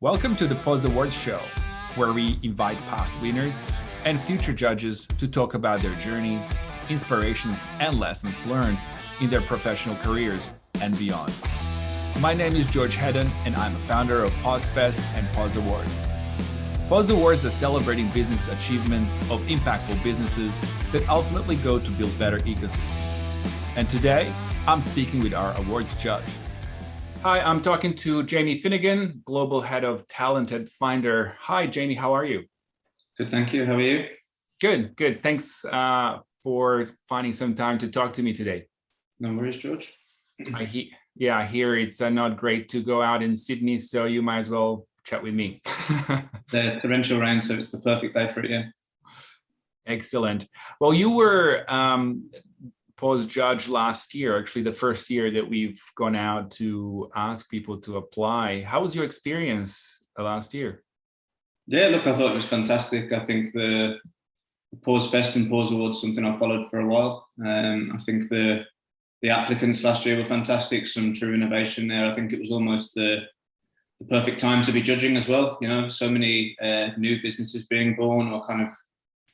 Welcome to the Pause Awards show, where we invite past winners and future judges to talk about their journeys, inspirations, and lessons learned in their professional careers and beyond. My name is George Hedden, and I'm a founder of Pause Fest and Pause Awards. Pause Awards are celebrating business achievements of impactful businesses that ultimately go to build better ecosystems. And today, I'm speaking with our awards judge. Hi, I'm talking to Jamie Finnegan, Global Head of Talent at Finder. Hi, Jamie, how are you? Good, thank you. How are you? Good. Thanks for finding some time to talk to me today. No worries, George. I hear it's not great to go out in Sydney, so you might as well chat with me. The torrential rain, so it's the perfect day for it, yeah. Excellent. Well, you were Pause judge last year, actually the first year that we've gone out to ask people to apply. How was your experience last year? Yeah, look, I thought it was fantastic. I think the Pause Fest and Pause Awards something I followed for a while. I think the applicants last year were fantastic, some true innovation there. I think it was almost the perfect time to be judging as well. You know, so many new businesses being born or kind of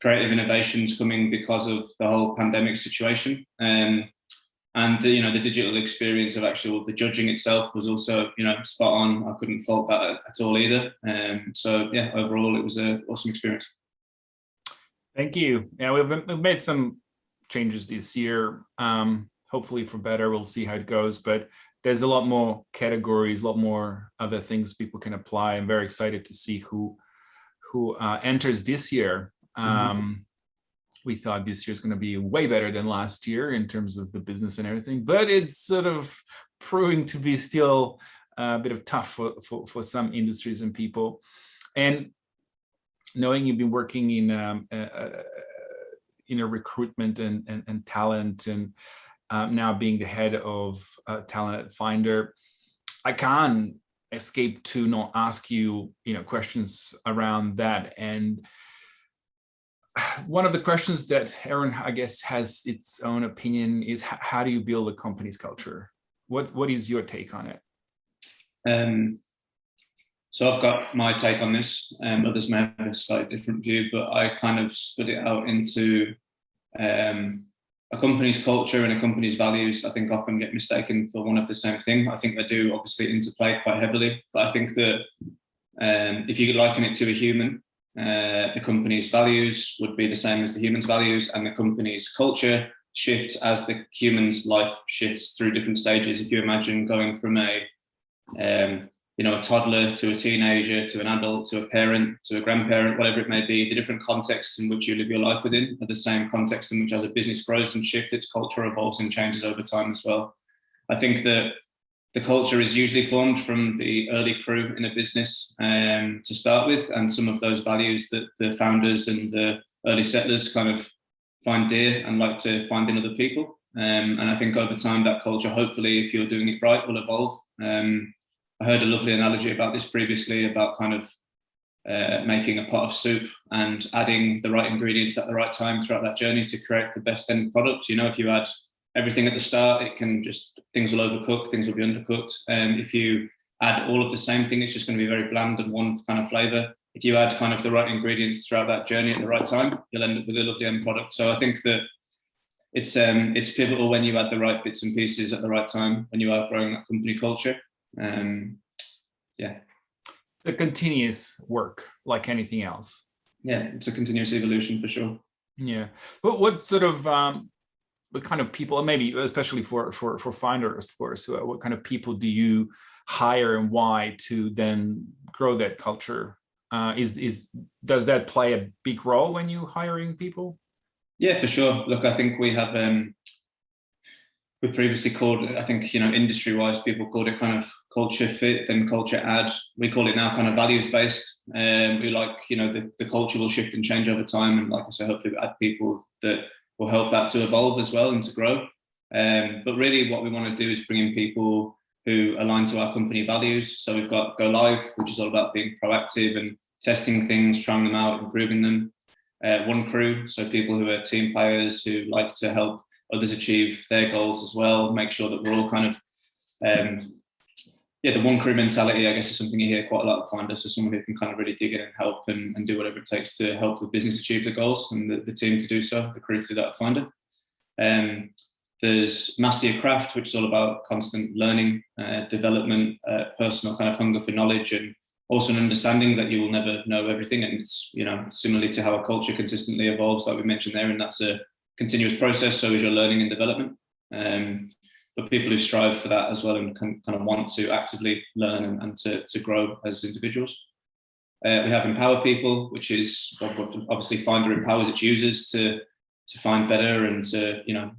creative innovations coming because of the whole pandemic situation. And the digital experience of the judging itself was also, spot on. I couldn't fault that at all either. So yeah, overall it was an awesome experience. Thank you. Yeah, we've made some changes this year. Hopefully for better. We'll see how it goes. But there's a lot more categories, a lot more other things people can apply. I'm very excited to see who enters this year. We thought this year's going to be way better than last year in terms of the business and everything, but it's sort of proving to be still a bit of tough for some industries and people. And knowing you've been working in a recruitment and talent, and now being the head of talent at Finder, I can't escape to not ask you, questions around that. And one of the questions that Aaron, I guess, has its own opinion is how do you build a company's culture? What is your take on it? So I've got my take on this. Others may have a slightly different view, but I kind of split it out into a company's culture and a company's values. I think often get mistaken for one of the same thing. I think they do obviously interplay quite heavily, but I think that if you could liken it to a human, the company's values would be the same as the human's values, and the company's culture shifts as the human's life shifts through different stages. If you imagine going from a toddler to a teenager to an adult to a parent to a grandparent, whatever it may be, the different contexts in which you live your life within are the same context in which, as a business grows and shifts, its culture evolves and changes over time as well. I think that the culture is usually formed from the early crew in a business to start with, and some of those values that the founders and the early settlers kind of find dear and like to find in other people. And I think over time that culture, hopefully, if you're doing it right, will evolve. I heard a lovely analogy about this previously, about kind of making a pot of soup and adding the right ingredients at the right time throughout that journey to create the best end product. If you add everything at the start, things will overcook, things will be undercooked. If you add all of the same thing, it's just going to be very bland and one kind of flavor. If you add kind of the right ingredients throughout that journey at the right time, you'll end up with a lovely end product. So I think that it's pivotal when you add the right bits and pieces at the right time when you are growing that company culture. The continuous work, like anything else. Yeah, it's a continuous evolution for sure. Yeah, but what sort of what kind of people, maybe especially for Finder, of course, what kind of people do you hire and why to then grow that culture? Does that play a big role when you hiring people? Yeah, for sure. Look, I think we have we previously called it, I think, industry-wise, people called it kind of culture fit, then culture add. We call it now kind of values-based. We like, the culture will shift and change over time. And like I said, hopefully we add people that will help that to evolve as well and to grow. But really what we want to do is bring in people who align to our company values. So we've got Go Live, which is all about being proactive and testing things, trying them out, improving them. One Crew, so people who are team players who like to help others achieve their goals as well, make sure that we're all kind of yeah, the one crew mentality, I guess, is something you hear quite a lot of Finder. So someone who can kind of really dig in and help and do whatever it takes to help the business achieve the goals, and the team to do so, the crew to do that at Finder. There's master your craft, which is all about constant learning, development, personal kind of hunger for knowledge, and also an understanding that you will never know everything. And it's, you know, similarly to how a culture consistently evolves, like we mentioned there, and that's a continuous process. So is your learning and development. But people who strive for that as well and can kind of want to actively learn and to grow as individuals. We have empower people, which is obviously Finder empowers its users to find better and to, you know,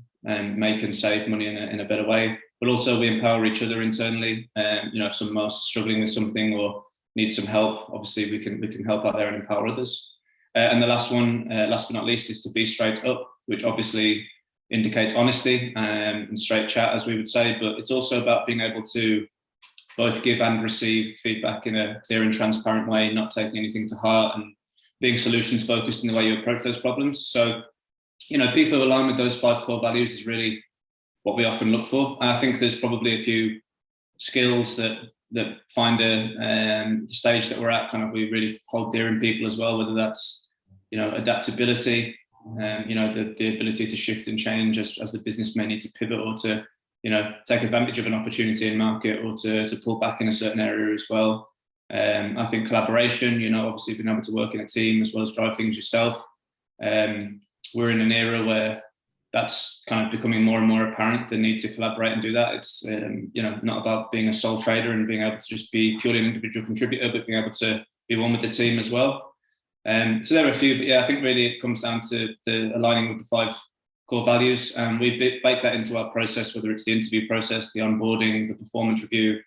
make and save money in a better way. But also we empower each other internally. You know, if someone else is struggling with something or needs some help, obviously we can help out there and empower others. And the last one, last but not least, is to be straight up, which obviously indicates honesty and straight chat, as we would say. But it's also about being able to both give and receive feedback in a clear and transparent way, not taking anything to heart, and being solutions focused in the way you approach those problems. So, you know, people who align with those 5 core values is really what we often look for. I think there's probably a few skills that Finder, the stage that we're at, kind of we really hold dear in people as well, whether that's, you know, adaptability, you know, the ability to shift and change as the business may need to pivot, or to, you know, take advantage of an opportunity in market, or to pull back in a certain area as well. I think collaboration, you know, obviously being able to work in a team as well as drive things yourself. We're in an era where that's kind of becoming more and more apparent, the need to collaborate and do that. It's, you know, not about being a sole trader and being able to just be purely an individual contributor, but being able to be one with the team as well. So there are a few, but yeah, I think really it comes down to the aligning with the 5 core values. And we bake that into our process, whether it's the interview process, the onboarding, the performance review.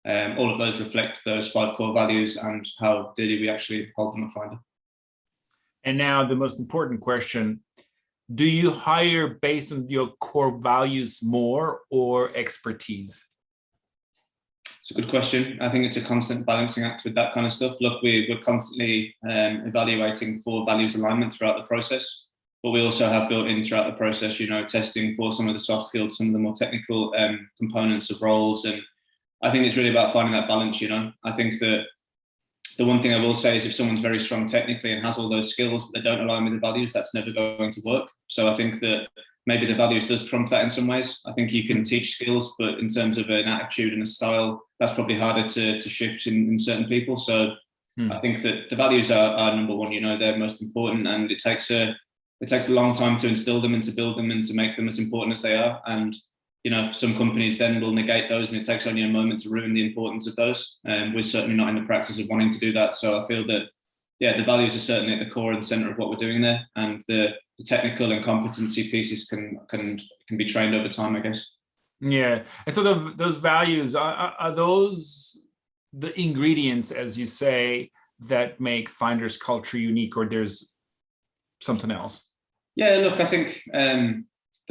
All of those reflect those 5 core values and how dearly we actually hold them at Finder. And now the most important question: do you hire based on your core values more or expertise? It's a good question. I think it's a constant balancing act with that kind of stuff. Look, we're constantly evaluating for values alignment throughout the process, but we also have built in throughout the process, you know, testing for some of the soft skills, some of the more technical components of roles. And I think it's really about finding that balance, you know. I think that the one thing I will say is if someone's very strong technically and has all those skills, but they don't align with the values, that's never going to work. So I think that maybe the values does trump that in some ways. I think you can teach skills, but in terms of an attitude and a style, that's probably harder to shift in certain people. So I think that the values are number one, you know, they're most important, and it takes a long time to instill them and to build them and to make them as important as they are. And, you know, some companies then will negate those, and it takes only a moment to ruin the importance of those. And we're certainly not in the practice of wanting to do that. So I feel that, yeah, the values are certainly at the core and the center of what we're doing there. And the technical and competency pieces can be trained over time, I guess. Yeah. And so those values, are those the ingredients, as you say, that make Finder's culture unique, or there's something else? Yeah, look, I think the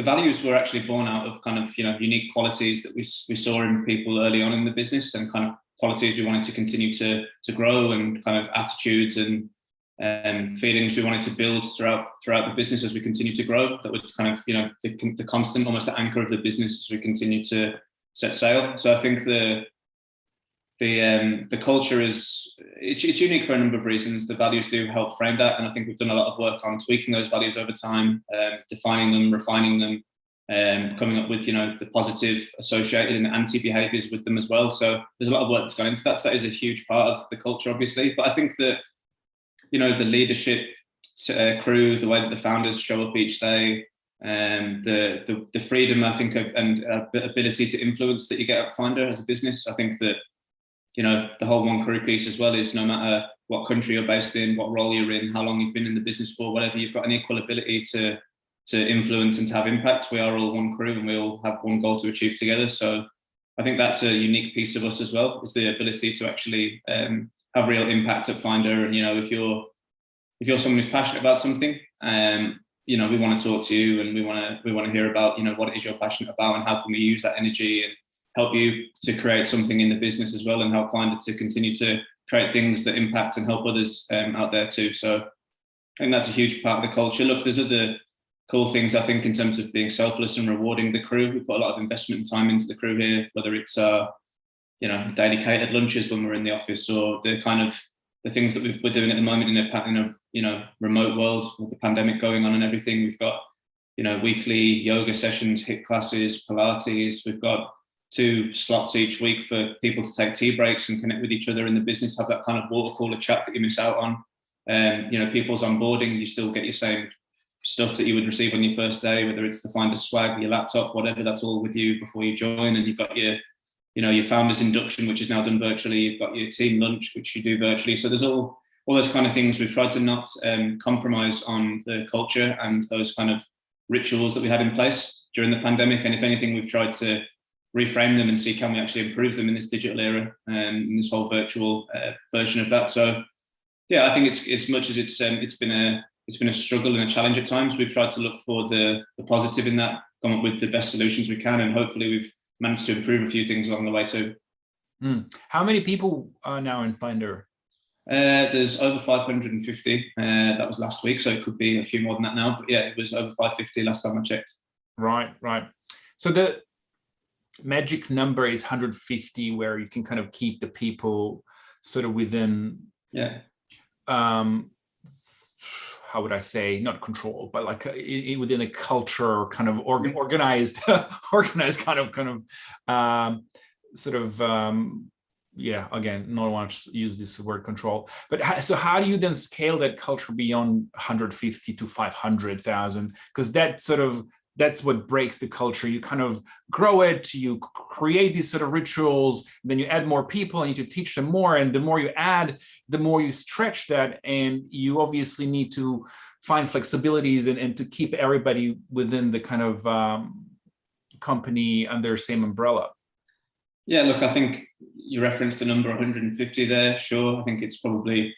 values were actually born out of kind of, you know, unique qualities that we saw in people early on in the business, and kind of qualities we wanted to continue to grow, and kind of attitudes and feelings we wanted to build throughout the business as we continue to grow. That would kind of, you know, the constant, almost the anchor of the business as we continue to set sail. So I think the culture it's unique for a number of reasons. The values do help frame that, and I think we've done a lot of work on tweaking those values over time, defining them, refining them, coming up with, you know, the positive associated and anti behaviors with them as well. So there's a lot of work that's gone into that. So that is a huge part of the culture, obviously. But I think that, you know, the leadership crew, the way that the founders show up each day, the freedom, I think, and ability to influence that you get at Finder as a business. I think that, you know, the whole one crew piece as well is no matter what country you're based in, what role you're in, how long you've been in the business for, whatever, you've got an equal ability to influence and to have impact. We are all one crew and we all have one goal to achieve together. So I think that's a unique piece of us as well, is the ability to actually have real impact at Finder. And, you know, if you're someone who's passionate about something, you know, we want to talk to you, and we want to hear about, you know, what it is you're passionate about, and how can we use that energy and help you to create something in the business as well, and help Finder to continue to create things that impact and help others out there too. So I think that's a huge part of the culture. Look, there's other cool things, I think, in terms of being selfless and rewarding the crew. We put a lot of investment and time into the crew here, whether it's daily catered lunches when we're in the office, or the kind of the things that we're doing at the moment in a remote world with the pandemic going on and everything. We've got weekly yoga sessions, HIIT classes, Pilates. We've got 2 slots each week for people to take tea breaks and connect with each other in the business, have that kind of water cooler chat that you miss out on. People's onboarding, you still get your same stuff that you would receive on your first day, whether it's the Finder swag, your laptop, whatever, that's all with you before you join. And you've got your founders induction, which is now done virtually. You've got your team lunch, which you do virtually. So there's all those kind of things. We've tried to not compromise on the culture and those kind of rituals that we had in place during the pandemic. And if anything, we've tried to reframe them and see, can we actually improve them in this digital era and in this whole virtual version of that. So yeah, I think it's as much as it's been a struggle and a challenge at times, we've tried to look for the positive in that, come up with the best solutions we can, and hopefully we've managed to improve a few things along the way too. How many people are now in Finder? There's over 550. That was last week, so it could be a few more than that now. But yeah, it was over 550 last time I checked. Right. So the magic number is 150, where you can kind of keep the people sort of within. Yeah. How would I say, not control, but like within a culture, kind of organized kind of again, not want to use this word control, but so how do you then scale that culture beyond 150 to 500,000? Because that's what breaks the culture. You kind of grow it, you create these sort of rituals, then you add more people and you need to teach them more. And the more you add, the more you stretch that. And you obviously need to find flexibilities and to keep everybody within the kind of company under the same umbrella. Yeah, look, I think you referenced the number 150 there. Sure, I think it's probably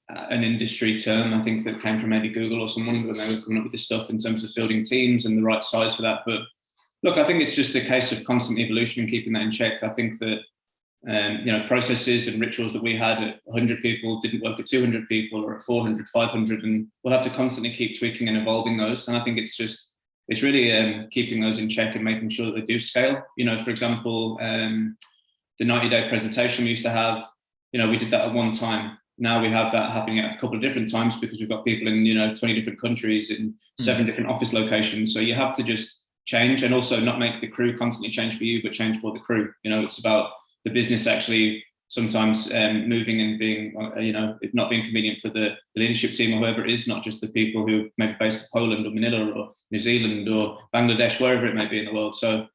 an industry term, I think, that came from maybe Google or someone when they were coming up with this stuff in terms of building teams and the right size for that. But look, I think it's just a case of constant evolution and keeping that in check. I think that processes and rituals that we had at 100 people didn't work at 200 people or at 400, 500, and we'll have to constantly keep tweaking and evolving those. And I think it's really keeping those in check and making sure that they do scale. For example, the 90-day presentation we used to have, we did that at one time. Now we have that happening at a couple of different times because we've got people in 20 different countries in 7 different office locations. So you have to just change, and also not make the crew constantly change for you, but change for the crew. It's about the business actually sometimes moving and being, it not being convenient for the leadership team or whoever it is, not just the people who may be based in Poland or Manila or New Zealand or Bangladesh, wherever it may be in the world. So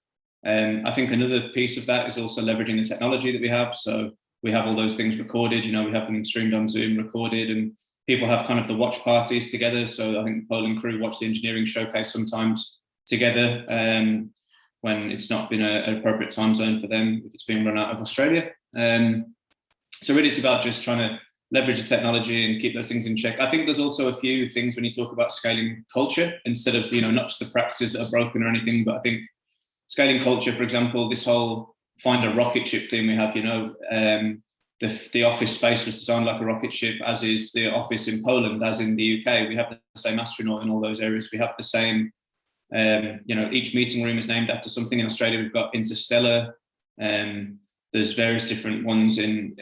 I think another piece of that is also leveraging the technology that we have. So we have all those things recorded, we have them streamed on Zoom, recorded, and people have kind of the watch parties together. So I think the Poland crew watch the engineering showcase sometimes together when it's not been an appropriate time zone for them, if it's being run out of Australia. So really it's about just trying to leverage the technology and keep those things in check. I think there's also a few things when you talk about scaling culture, instead of, not just the practices that are broken or anything, but I think scaling culture, for example, this whole Finder rocket ship thing we have, the office space was designed like a rocket ship, as is the office in Poland, as in the UK. We have the same astronaut in all those areas. We have the same, each meeting room is named after something. In Australia, we've got Interstellar. There's various different ones in,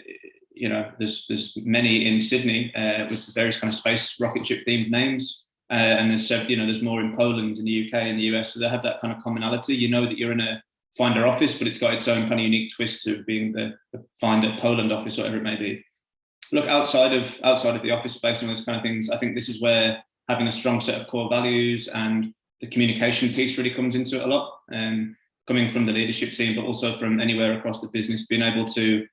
there's many in Sydney with various kind of space rocket ship themed names. And there's more in Poland, in the UK, and the US. So they have that kind of commonality. That you're in a Finder office, but it's got its own kind of unique twist to being the Finder Poland office, whatever it may be. Look, outside of the office space and those kind of things, I think this is where having a strong set of core values and the communication piece really comes into it a lot. Coming from the leadership team, but also from anywhere across the business, being able to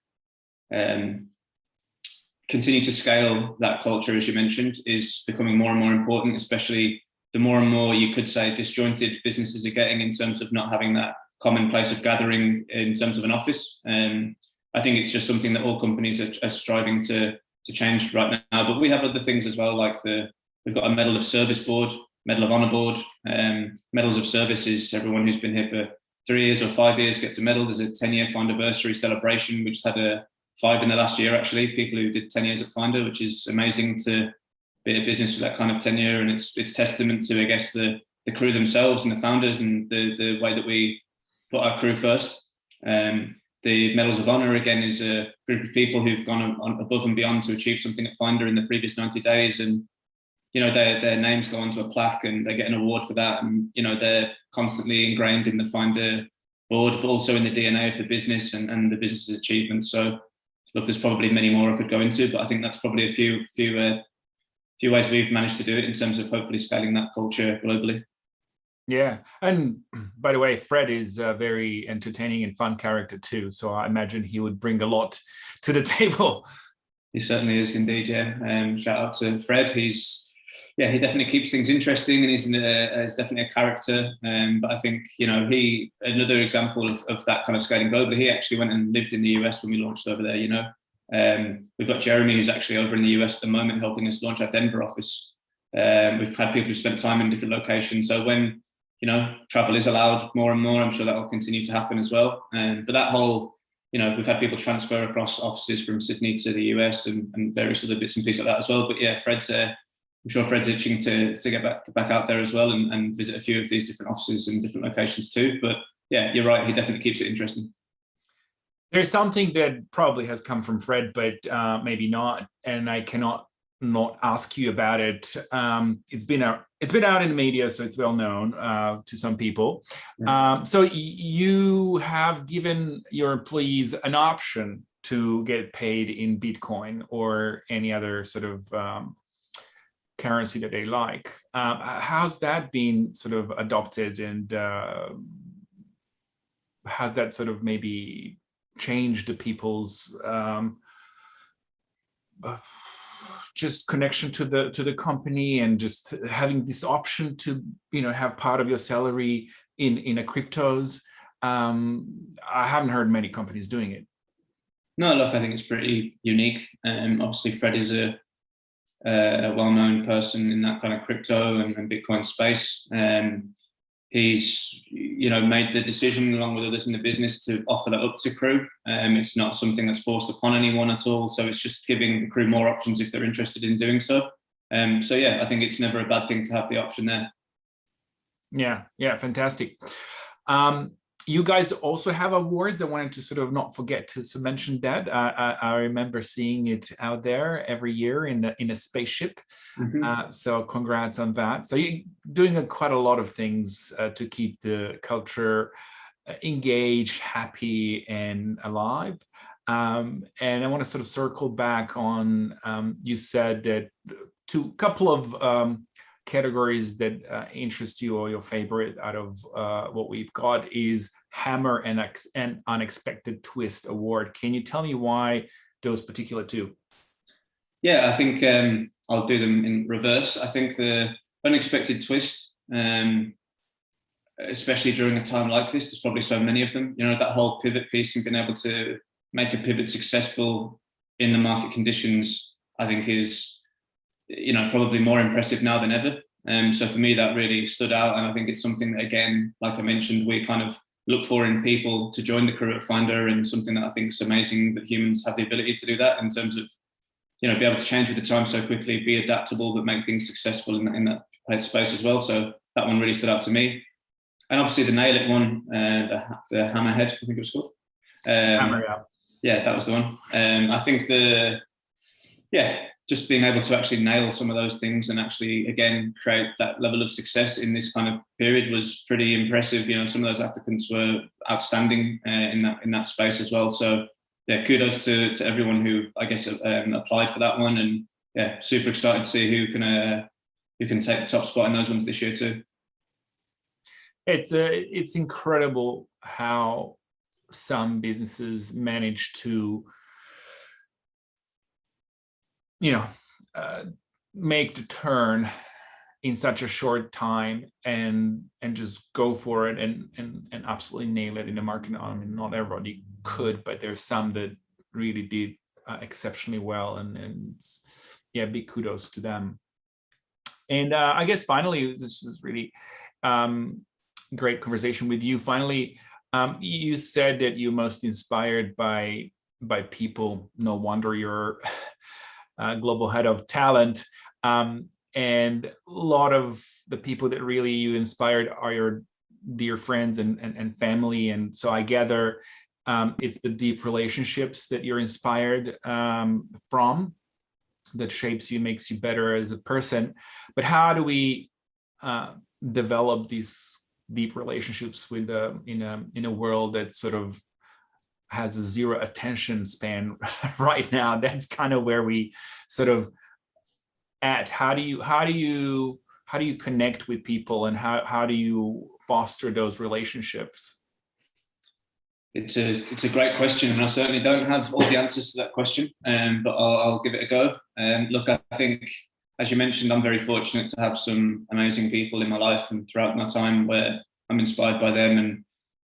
continue to scale that culture, as you mentioned, is becoming more and more important, especially the more and more, you could say, disjointed businesses are getting in terms of not having that common place of gathering in terms of an office. I think it's just something that all companies are striving to change right now. But we have other things as well, like we've got a Medal of Service board, Medal of Honor board. Medals of Service is everyone who's been here for 3 years or 5 years gets a medal. There's a 10-year Finderversary celebration. We just had a 5 in the last year, actually, people who did 10 years at Finder, which is amazing to be a business with that kind of tenure. And it's testament to, I guess, the crew themselves and the founders and the way that we put our crew first. The Medals of Honor, again, is a group of people who've gone on above and beyond to achieve something at Finder in the previous 90 days. And, you know, their names go onto a plaque and they get an award for that. And, you know, they're constantly ingrained in the Finder board, but also in the DNA of the business and the business's achievements. So, look, there's probably many more I could go into, but I think that's probably a few ways we've managed to do it in terms of hopefully scaling that culture globally. Yeah. And by the way, Fred is a very entertaining and fun character too. So I imagine he would bring a lot to the table. He certainly is indeed, yeah. Shout out to Fred. He definitely keeps things interesting, and he's definitely a character. But I think, you know, another example of that kind of scaling globally, he actually went and lived in the US when we launched over there, you know. We've got Jeremy, who's actually over in the US at the moment, helping us launch our Denver office. We've had people who spent time in different locations. So when, you know, travel is allowed more and more, I'm sure that will continue to happen as well. But that whole, you know, we've had people transfer across offices from Sydney to the US and various other bits and pieces like that as well. But yeah, I'm sure Fred's itching to get back out there as well and visit a few of these different offices and different locations too. But yeah, you're right, he definitely keeps it interesting. There's something that probably has come from Fred, but maybe not, and I cannot not ask you about it. It's been out in the media, so it's well known to some people. So you have given your employees an option to get paid in Bitcoin or any other sort of currency that they like. How's that been sort of adopted, and has that sort of maybe changed the people's just connection to the company, and just having this option to, you know, have part of your salary in a cryptos? I haven't heard many companies doing it. No, look, I think it's pretty unique. Obviously, Fred is a well-known person in that kind of crypto and Bitcoin space. He's, you know, made the decision along with others in the business to offer that up to crew. It's not something that's forced upon anyone at all. So it's just giving the crew more options if they're interested in doing so. So yeah, I think it's never a bad thing to have the option there. Yeah, fantastic. You guys also have awards. I wanted to sort of not forget to mention that. I remember seeing it out there every year in a spaceship. Mm-hmm. So congrats on that. So you're doing quite a lot of things to keep the culture engaged, happy, and alive. And I want to sort of circle back on, you said that to a couple of categories that interest you, or your favorite out of what we've got is Hammer and Unexpected Twist Award. Can you tell me why those particular two? Yeah, I think I'll do them in reverse. I think the Unexpected Twist, especially during a time like this, there's probably so many of them. You know, that whole pivot piece and being able to make a pivot successful in the market conditions, I think is, you know, probably more impressive now than ever. So for me, that really stood out. And I think it's something that, again, like I mentioned, we kind of look for in people to join the crew at Finder, and something that I think is amazing that humans have the ability to do that in terms of, you know, be able to change with the time so quickly, be adaptable, but make things successful in that headspace as well. So that one really stood out to me. And obviously the Nail It one, the Hammerhead, I think it was called. Hammer, yeah. Yeah, that was the one. I think just being able to actually nail some of those things and actually, again, create that level of success in this kind of period was pretty impressive. You know, some of those applicants were outstanding in that space as well. So yeah, kudos to everyone who, I guess, applied for that one. And yeah, super excited to see who can take the top spot in those ones this year too. It's incredible how some businesses manage to, you know, make the turn in such a short time and just go for it and absolutely nail it in the market. I mean, not everybody could, but there's some that really did exceptionally well, and yeah, big kudos to them. And I guess finally, this is really great conversation with you. Finally, you said that you're most inspired by people. No wonder you're global head of talent. And a lot of the people that really you inspired are your dear friends and family. And so I gather It's the deep relationships that you're inspired from, that shapes you, makes you better as a person. But how do we develop these deep relationships with in a world that sort of has a zero attention span right now? That's kind of where we sort of at. How do you connect with people, and how do you foster those relationships? It's a great question, and I certainly don't have all the answers to that question, but I'll give it a go. Look, I think, as you mentioned, I'm very fortunate to have some amazing people in my life and throughout my time where I'm inspired by them. And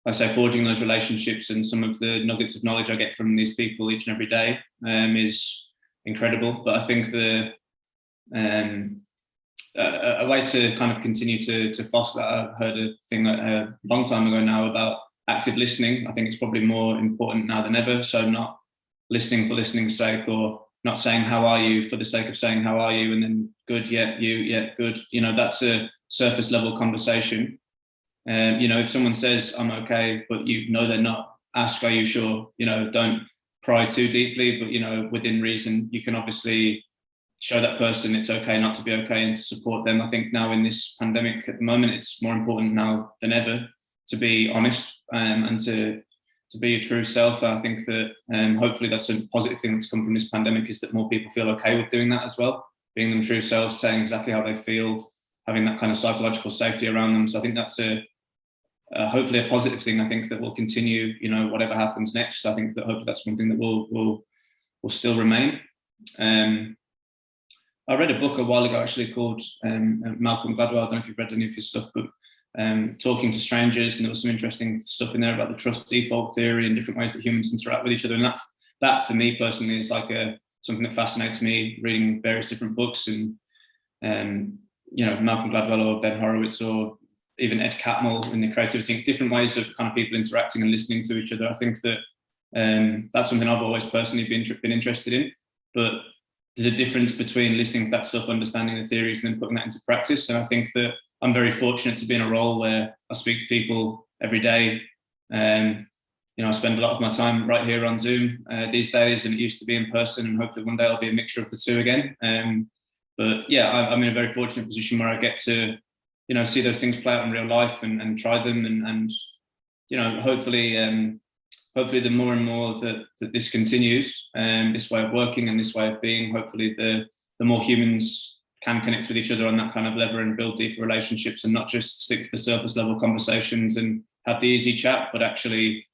I say forging those relationships and some of the nuggets of knowledge I get from these people each and every day is incredible. But I think a way to kind of continue to foster that, I heard a thing a long time ago now about active listening. I think it's probably more important now than ever. So not listening for listening's sake, or not saying how are you for the sake of saying how are you and then good, yeah, you, yeah, good. That's a surface level conversation. If someone says I'm okay, but they're not, ask, are you sure? Don't pry too deeply, but within reason, you can obviously show that person it's okay not to be okay and to support them. I think now in this pandemic at the moment, it's more important now than ever to be honest and to be your true self. I think that hopefully that's a positive thing that's come from this pandemic, is that more people feel okay with doing that as well, being them true selves, saying exactly how they feel, having that kind of psychological safety around them. So I think that's hopefully a positive thing. I think that will continue, whatever happens next. I think that hopefully that's one thing that will still remain. I read a book a while ago actually called Malcolm Gladwell. I don't know if you've read any of his stuff, but Talking to Strangers, and there was some interesting stuff in there about the trust default theory and different ways that humans interact with each other. And that for me personally is like something that fascinates me, reading various different books, and Malcolm Gladwell or Ben Horowitz or even Ed Catmull in the creativity, different ways of kind of people interacting and listening to each other. I think that that's something I've always personally been interested in. But there's a difference between listening to that stuff, understanding the theories, and then putting that into practice. And I think that I'm very fortunate to be in a role where I speak to people every day. I spend a lot of my time right here on Zoom these days, and it used to be in person, and hopefully one day I'll be a mixture of the two again. But yeah, I'm in a very fortunate position where I get to, see those things play out in real life and try them, and hopefully the more and more that this continues, this way of working and this way of being, hopefully the more humans can connect with each other on that kind of level and build deeper relationships, and not just stick to the surface level conversations and have the easy chat, but actually,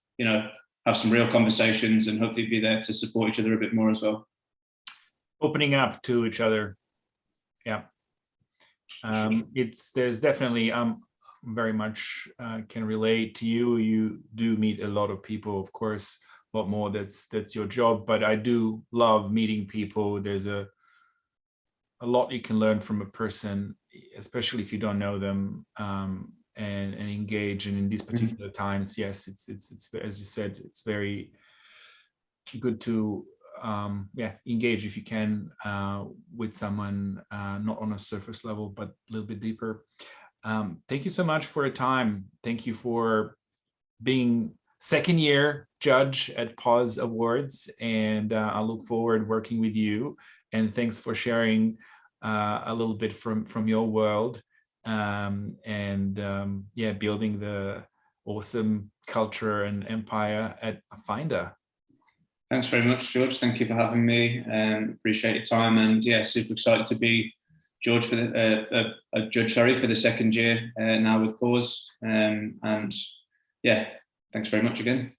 have some real conversations and hopefully be there to support each other a bit more as well. Opening up to each other. Yeah. There's definitely, very much can relate to you. You do meet a lot of people, of course, a lot more. That's your job, but I do love meeting people. There's a lot you can learn from a person, especially if you don't know them, and engage. And in these particular times, yes, it's as you said, it's very good to engage if you can with someone, not on a surface level, but a little bit deeper. Thank you so much for your time. Thank you for being second year judge at Pause Awards, and I look forward working with you. And thanks for sharing a little bit from your world, building the awesome culture and empire at Finder. Thanks very much, George. Thank you for having me. Appreciate your time, and yeah, super excited to be George for a judge, for the second year now with Pause. And yeah, thanks very much again.